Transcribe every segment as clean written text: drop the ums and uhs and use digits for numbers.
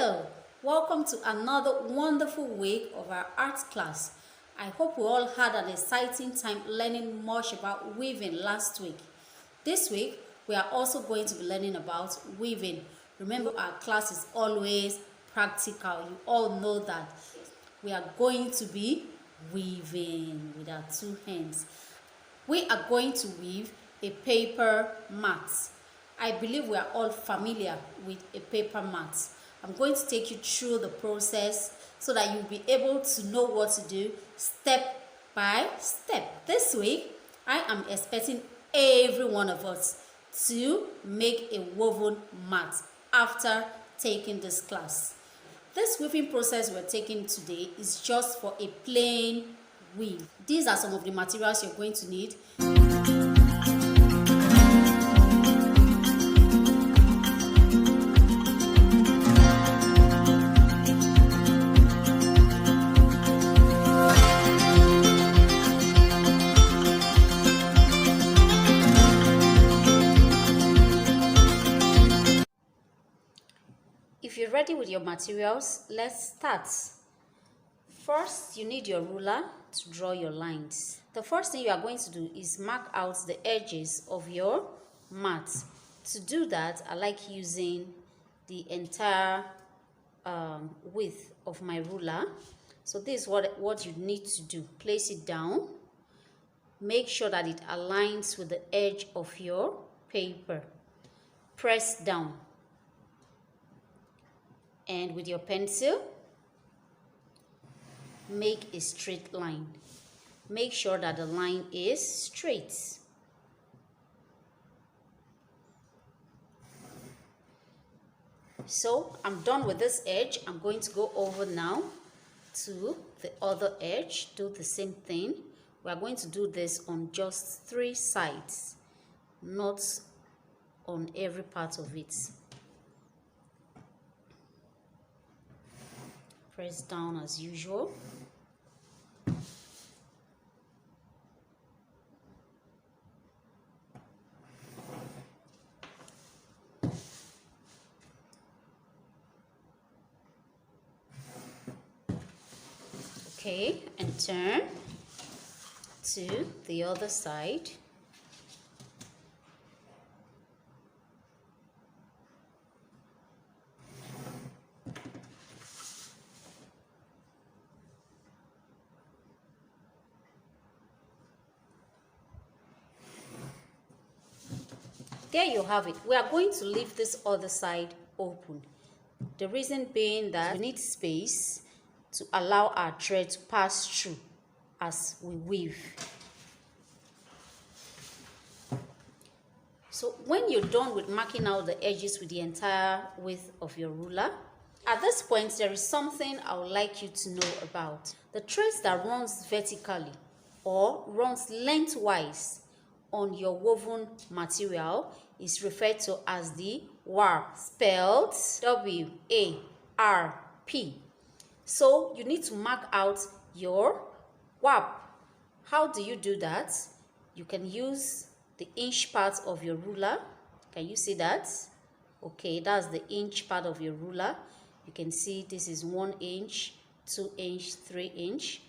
Hello, welcome to another wonderful week of our art class. I hope we all had an exciting time learning much about weaving last week. This week, we are also going to be learning about weaving. Remember, our class is always practical. You all know that. We are going to be weaving with our two hands. We are going to weave a paper mat. I believe we are all familiar with a paper mat. I'm going to take you through the process so that you'll be able to know what to do step by step. This week, I am expecting every one of us to make a woven mat after taking this class. This weaving process we're taking today is just for a plain weave. These are some of the materials you're going to need. If you're ready with your materials, let's start. First, you need your ruler to draw your lines. The first thing you are going to do is mark out the edges of your mat. To do that, I like using the entire width of my ruler. So this is what you need to do. Place it down. Make sure that it aligns with the edge of your paper. Press down. And with your pencil, make a straight line. Make sure that the line is straight. So I'm done with this edge. I'm going to go over now to the other edge. Do the same thing. We are going to do this on just 3 sides, not on every part of it. Press down as usual. Okay, and turn to the other side. There you have it. We are going to leave this other side open. The reason being that we need space to allow our thread to pass through as we weave. So when you're done with marking out the edges with the entire width of your ruler, at this point there is something I would like you to know about. The threads that runs vertically or runs lengthwise on your woven material is referred to as the warp, spelled W-A-R-P. So you need to mark out your warp. How do you do that? You can use the inch part of your ruler. Can you see that? Okay, that's the inch part of your ruler. You can see this is 1 inch, 2 inch, 3 inch.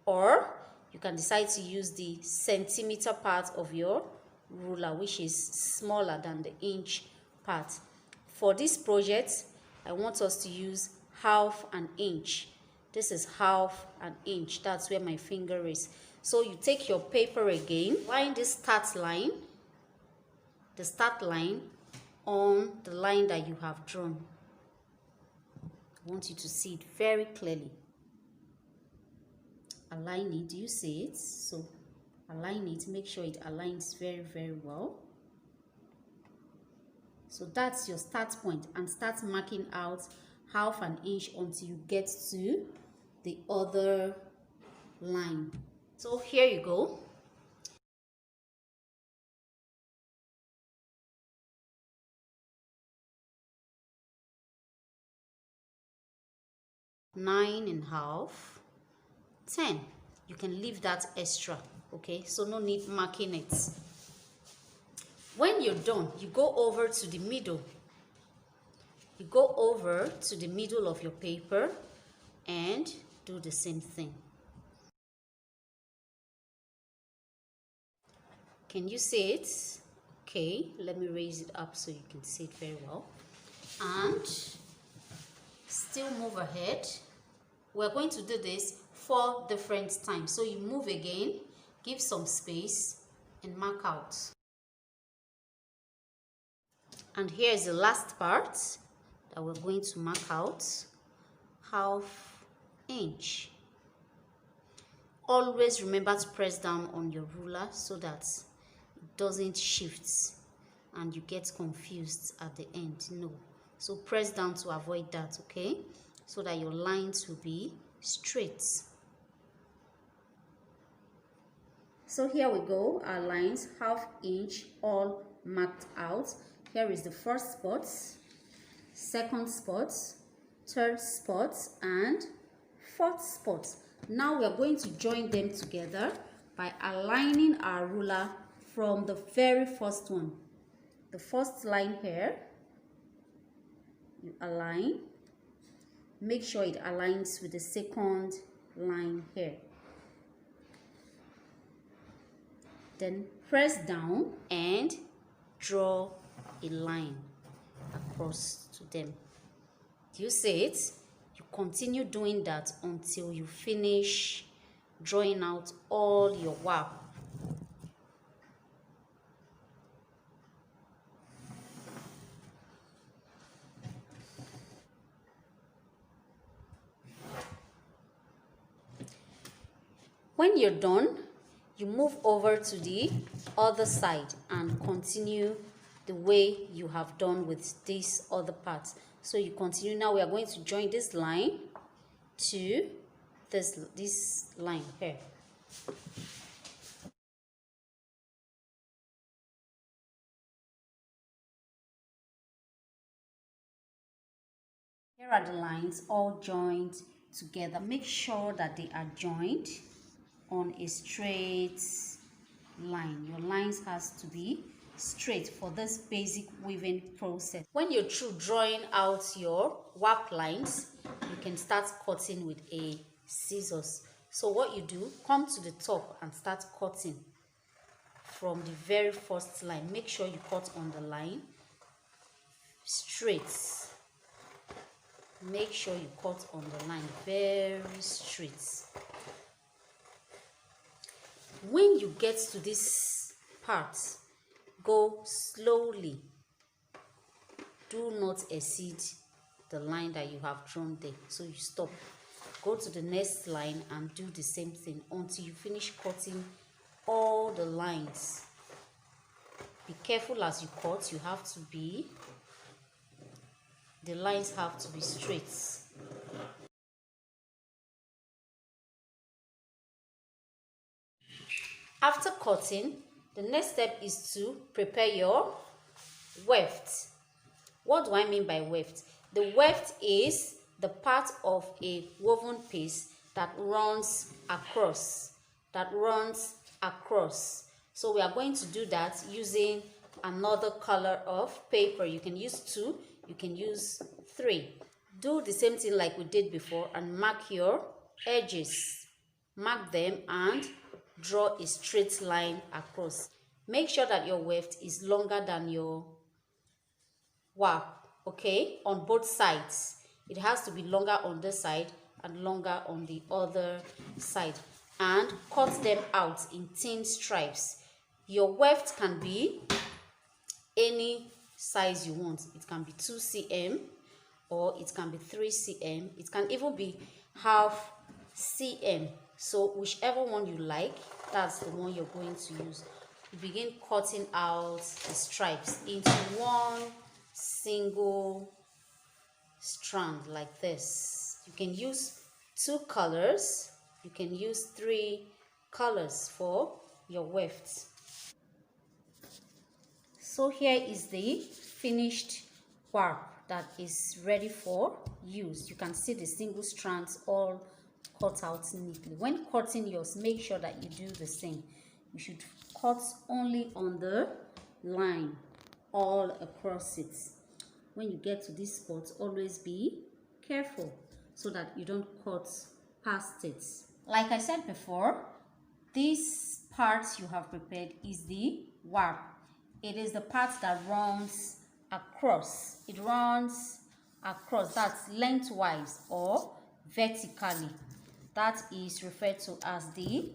Or you can decide to use the centimeter part of your ruler, which is smaller than the inch part. For this project, I want us to use half an inch. This is half an inch. That's where my finger is. So you take your paper again, line this start line, the start line on the line that you have drawn. I want you to see it very clearly. Align it. Do you see it? So align it. Make sure it aligns very, very well. So that's your start point, and start marking out half an inch until you get to the other line. So here you go. Nine and a half, 10. You can leave that extra, okay? So no need marking it. When you're done, you go over to the middle You go over to the middle of your paper and do the same thing. Can you see it? Okay, let me raise it up so you can see it very well. And still move ahead. We're going to do this 4 different times. So you move again, give some space and mark out. And here is the last part that we're going to mark out, 1/2 inch. Always remember to press down on your ruler so that it doesn't shift and you get confused at the end. No. So press down to avoid that, okay? So that your lines will be straight. So here we go, our lines, 1/2 inch, all marked out. Here is the first spot, second spot, third spot, and fourth spot. Now we are going to join them together by aligning our ruler from the very first one. The first line here, you align. Make sure it aligns with the second line here. Then press down and draw a line across to them. Do you see it? You continue doing that until you finish drawing out all your WAP. When you're done, you move over to the other side and continue the way you have done with this other part. So you continue. Now we are going to join this line to this line here. Here are the lines all joined together. Make sure that they are joined on a straight line. Your lines has to be straight for this basic weaving process. When you're through drawing out your WAP lines, you can start cutting with a scissors. So what you do, come to the top and start cutting from the very first line. Make sure you cut on the line straight. Make sure you cut on the line very straight. When you get to this part, go slowly. Do not exceed the line that you have drawn there. So you stop. Go to the next line and do the same thing until you finish cutting all the lines. Be careful as you cut. You have to be, the lines have to be straight. After cutting, the next step is to prepare your weft. What do I mean by weft? The weft is the part of a woven piece that runs across. So we are going to do that using another color of paper. You can use 2, you can use 3. Do the same thing like we did before and mark your edges. Mark them and draw a straight line across. Make sure that your weft is longer than your WAP, okay, on both sides. It has to be longer on this side and longer on the other side. And cut them out in thin stripes. Your weft can be any size you want. It can be 2 cm or it can be 3 cm. It can even be 1/2 cm. So whichever one you like, that's the one you're going to use. You begin cutting out the stripes into one single strand like this. You can use 2 colors. You can use 3 colors for your weft. So here is the finished WAP that is ready for use. You can see the single strands all cut out neatly. When cutting yours, make sure that you do the same. You should cut only on the line all across it. when you get to this spot, always be careful so that you don't cut past it. Like I said before, this part you have prepared is the warp. It is the part that runs across. It runs across, that's lengthwise or vertically. That is referred to as the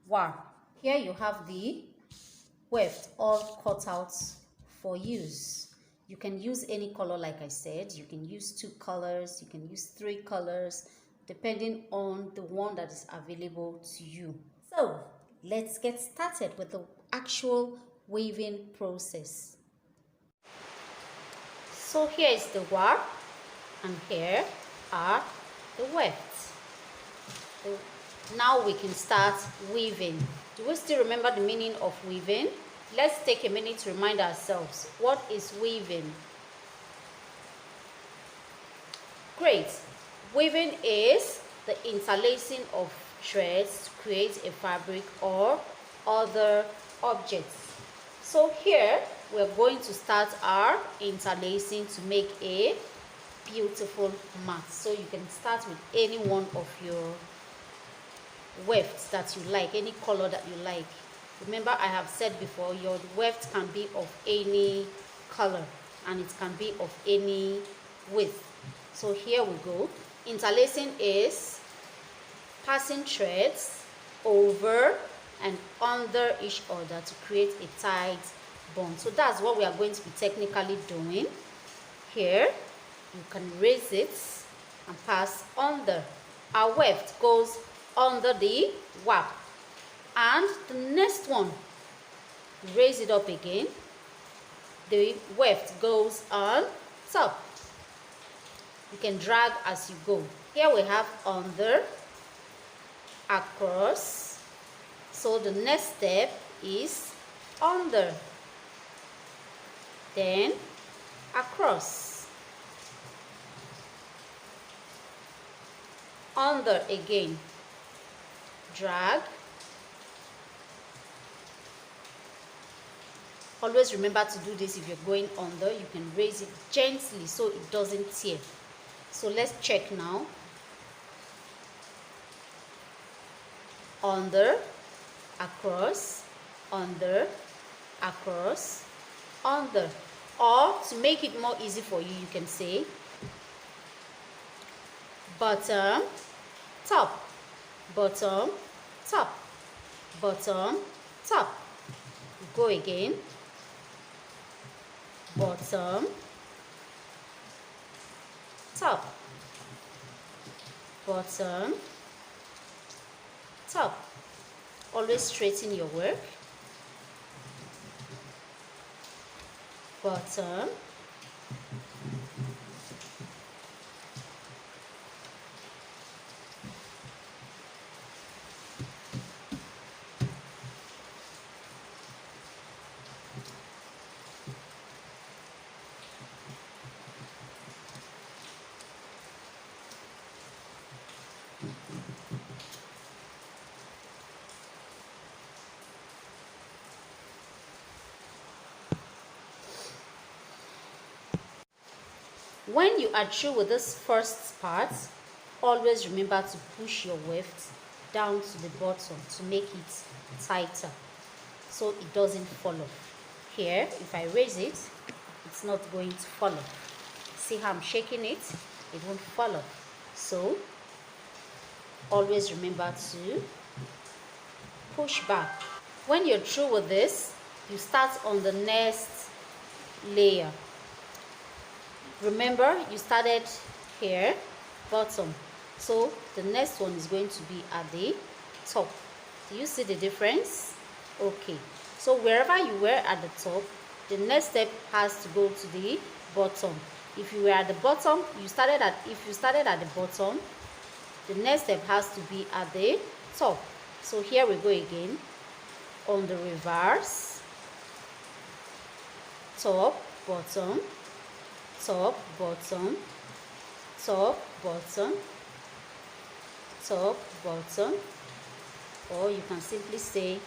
warp. Here you have the weft all cut out for use. You can use any color, like I said. You can use 2 colors, you can use 3 colors, depending on the one that is available to you. So let's get started with the actual weaving process. So here is the warp and here are the wefts. Now we can start weaving. Do we still remember the meaning of weaving? Let's take a minute to remind ourselves. What is weaving? Great. Weaving is the interlacing of threads to create a fabric or other objects. So here we're going to start our interlacing to make a beautiful mat. So you can start with any one of your wefts that you like, any color that you like. Remember, I have said before, your weft can be of any color and it can be of any width. So here we go. Interlacing is passing threads over and under each other to create a tight bond. So that's what we are going to be technically doing. Here you can raise it and pass under. Our weft goes under the warp, and the next one, raise it up again. The weft goes on top. You can drag as you go. Here we have under, across. So the next step is under, then across, under again, drag. Always remember to do this. If you're going under, you can raise it gently so it doesn't tear. So let's check now. Under, across, under, across, under. Or to make it more easy for you, you can say bottom, top, bottom, top, bottom, top. Go again. Bottom, top, bottom, top. Always straighten your work. Bottom, when you are through with this first part, always remember to push your weft down to the bottom to make it tighter so it doesn't fall off. Here, if I raise it, it's not going to fall off. See how I'm shaking it? It won't fall off. So always remember to push back. When you're through with this, you start on the next layer. Remember, you started here, bottom. So the next one is going to be at the top. Do you see the difference? Okay. So wherever you were at the top, the next step has to go to the bottom. If you were at the bottom, if you started at the bottom, the next step has to be at the top. So here we go again. On the reverse, top, bottom, top, bottom, top, bottom, top, bottom, or you can simply say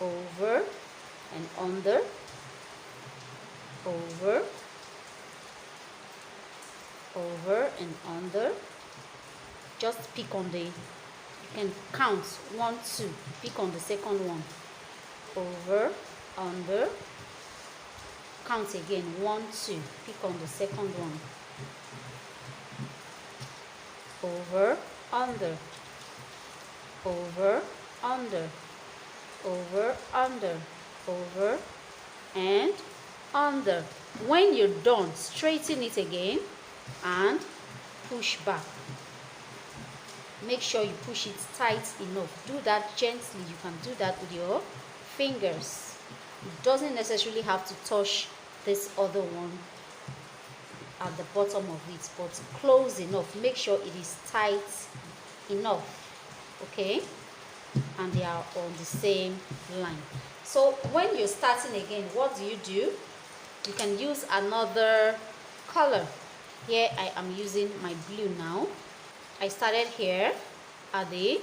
over and under, over, over and under. Just pick on the, you can count 1, 2, pick on the second one, over, under, count again 1, 2, pick on the second one, over, under, over, under, over, under, over and under. When you're done, straighten it again and push back. Make sure you push it tight enough. Do that gently. You can do that with your fingers. It doesn't necessarily have to touch this other one at the bottom of it, but close enough. Make sure it is tight enough, okay? And they are on the same line. So when you're starting again, what do? You can use another color. Here I am using my blue now. I started here at the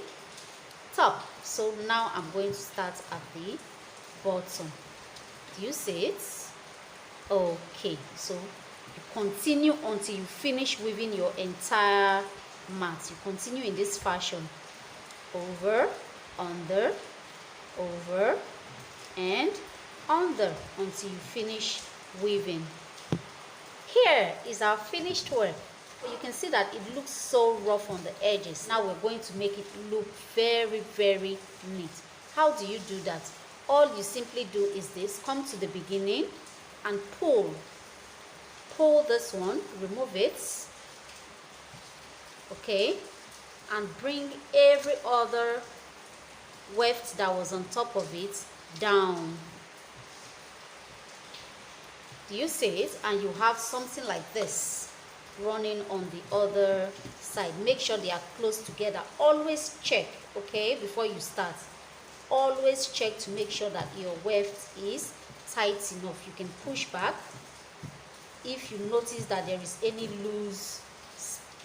top, so now I'm going to start at the bottom. Do you see it? Okay, so you continue until you finish weaving your entire mat. You continue in this fashion, over, under, over and under until you finish weaving. Here is our finished work. You can see that it looks so rough on the edges. Now we're going to make it look very, very neat. How do you do that? All you simply do is this: come to the beginning and pull this one, remove it, okay, and bring every other weft that was on top of it down. Do you see it? And you have something like this running on the other side. Make sure they are close together. Always check, okay, before you start. Always check to make sure that your weft is tight enough. You can push back if you notice that there is any loose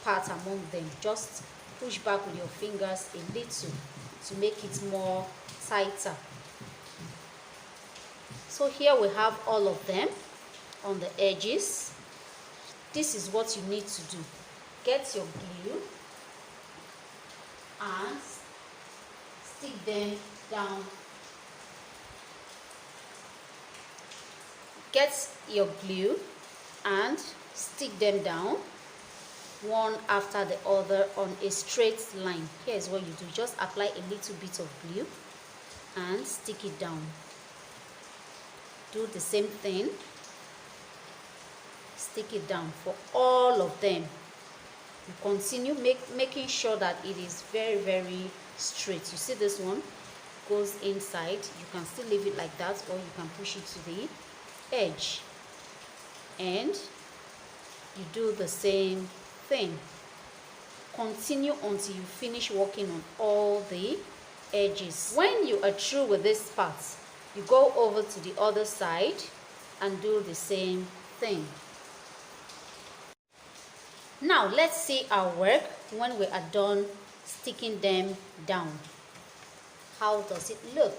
part among them. Just push back with your fingers a little to make it more tighter. So here we have all of them on the edges. This is what you need to do. Get your glue and stick them down. Get your glue and stick them down one after the other on a straight line. Here's what you do. Just apply a little bit of glue and stick it down. Do the same thing. Stick it down for all of them. You continue making sure that it is very, very straight. You see this one goes inside. You can still leave it like that, or you can push it to the edge, and you do the same thing. Continue until you finish working on all the edges. When you are through with this part, you go over to the other side and do the same thing. Now let's see our work when we are done sticking them down. How does it look?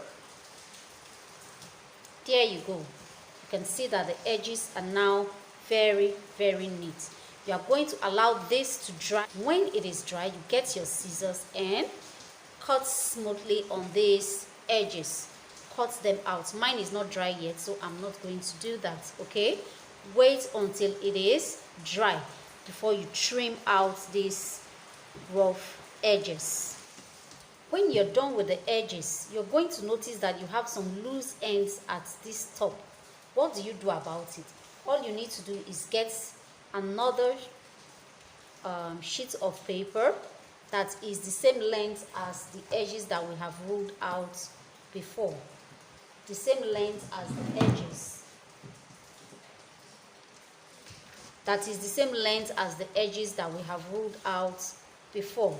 There you go. You can see that the edges are now very, very neat. You are going to allow this to dry. When it is dry, you get your scissors and cut smoothly on these edges. Cut them out. Mine is not dry yet, so I'm not going to do that, okay? Wait until it is dry before you trim out these rough edges. When you're done with the edges, you're going to notice that you have some loose ends at this top. What do you do about it? All you need to do is get another sheet of paper that is the same length as the edges that we have ruled out before. The same length as the edges. That is the same length as the edges that we have ruled out before.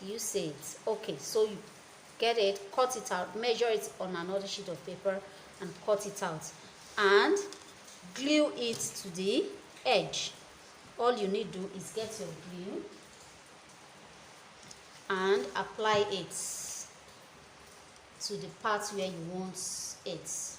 Do you see it? Okay, so you get it, cut it out, measure it on another sheet of paper and cut it out. And glue it to the edge. All you need to do is get your glue and apply it to the part where you want it.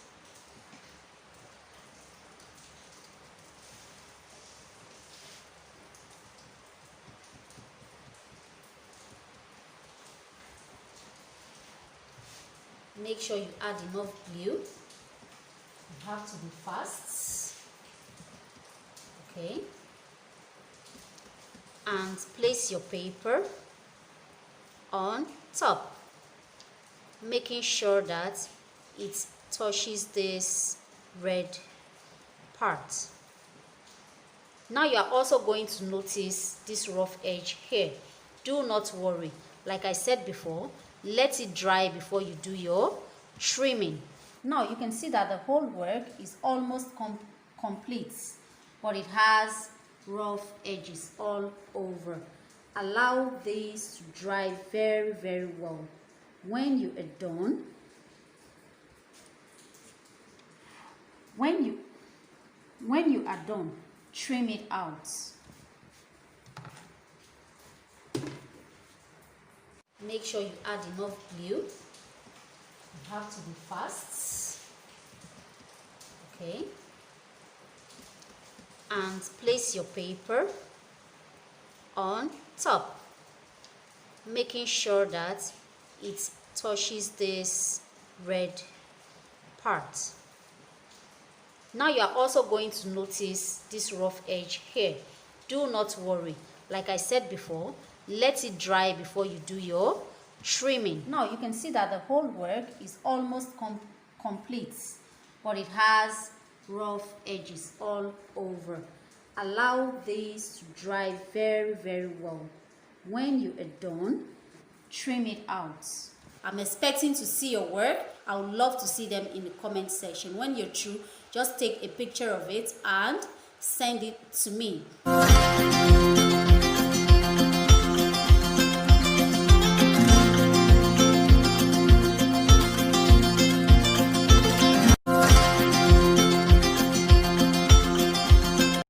Make sure you add enough glue. You have to be fast. Okay. And place your paper on top, making sure that it touches this red part. Now you are also going to notice this rough edge here. Do not worry. Like I said before, let it dry before you do your trimming. Now you can see that the whole work is almost complete, but it has rough edges all over. Allow this to dry very, very well. When you are done, when you are done, trim it out. Make sure you add enough glue. You have to be fast. Okay. And place your paper on top, making sure that it touches this red part. Now you are also going to notice this rough edge here. Do not worry. Like I said before, let it dry before you do your trimming. Now you can see that the whole work is almost complete, but it has rough edges all over. Allow this to dry very, very well. When you are done, trim it out. I'm expecting to see your work. I would love to see them in the comment section. When you're through, just take a picture of it and send it to me.